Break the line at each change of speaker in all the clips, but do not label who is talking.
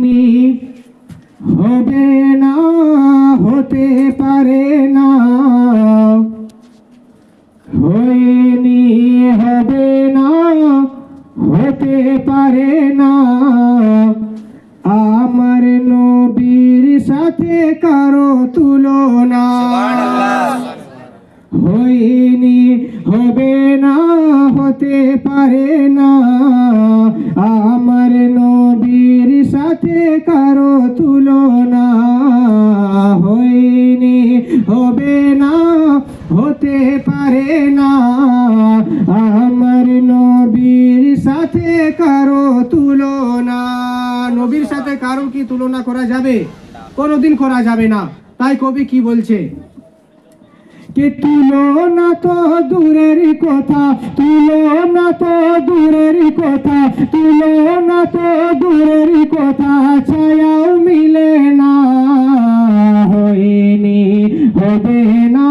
হয়নি হবে না হতে পারে না হয়নি হবে না হতে পারে না আমার নবীর সাথে কারো তুলনা হয়নি হবে না হতে পারে না আমার নবীর সাথে কারো তুলনা হয়নি হবে না হতে পারে না আমার নবীর সাথে কারো তুলনা। নবীর সাথে কারো কি তুলনা করা যাবে? কোনোদিন করা যাবে না। তাই কবি কি বলছে कि तुलना तो दूरेर कथा तुलना तो दूरेर कथा तुलना तो दूरेर कथा छायाओ मिले ना হয়নি হবে না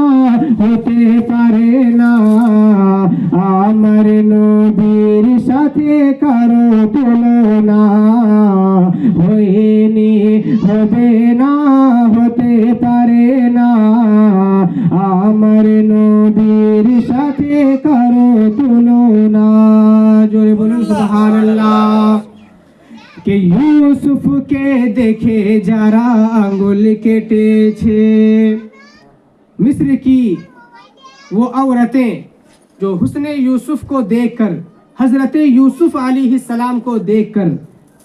হতে পারে না আমার নবীর সাথে কারো তুলনা হয়নি হবে না হতে পারে না আমার নবীর সাথে কারো তুলনা। জোরে বলুন সুবহানাল্লাহ। कि यूसुफ के देखे जरा आंगुल केटेछे मिस्र की वो औरतें जो हुस्ने यूसुफ को देखकर हजरत यूसुफ अलैहिस्सलाम को देखकर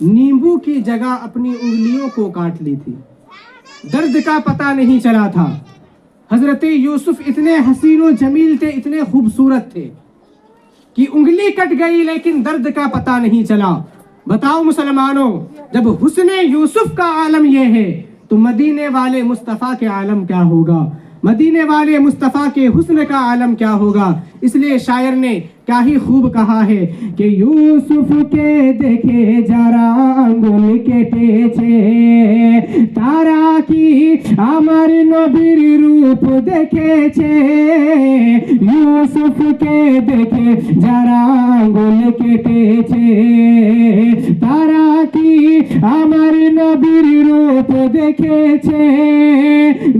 नींबू की जगह अपनी उंगलियों को काट ली थी। दर्द का पता नहीं चला था। हजरत यूसुफ इतने हसीन व जमील थे, इतने खूबसूरत थे कि उंगली कट गई लेकिन दर्द का पता नहीं चला। बताओ मुसलमानों, जब हुस्ने यूसुफ का आलम ये है तो मदीने वाले मुस्तफ़ा के आलम क्या होगा? मदीने वाले मुस्तफ़ा के हुस्न का आलम क्या होगा? इसलिए शायर ने क्या ही खूब कहा है कि यूसुफ के देखे जरा आंगुल केटेछे तारा की आमार नबीर रूप देखेछे यूसुफ के देखे जरा आंगुल केटेछे तारा की आमार नबीर रूप देखेछे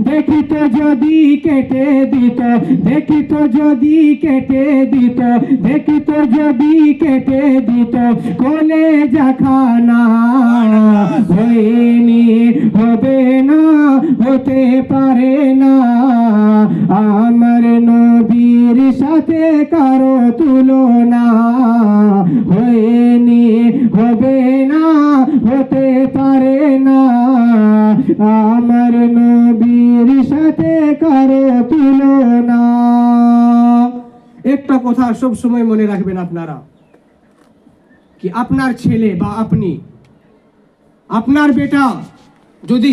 देखी तो जदि केटे दित देखी तो जदि केटे दित देखी तो जदि केटे दित कलेजा खाना হয়নি হবে না হতে পারে না আমার নবীর সাথে কারো তুলনা হয়নি হবে না হতে পারে না আমার নবীর সাথে কারো তুলনা। একটা কথা সব সময় মনে রাখবেন আপনারা कि আপনার ছেলে বা আপনি আপনার বেটা যদি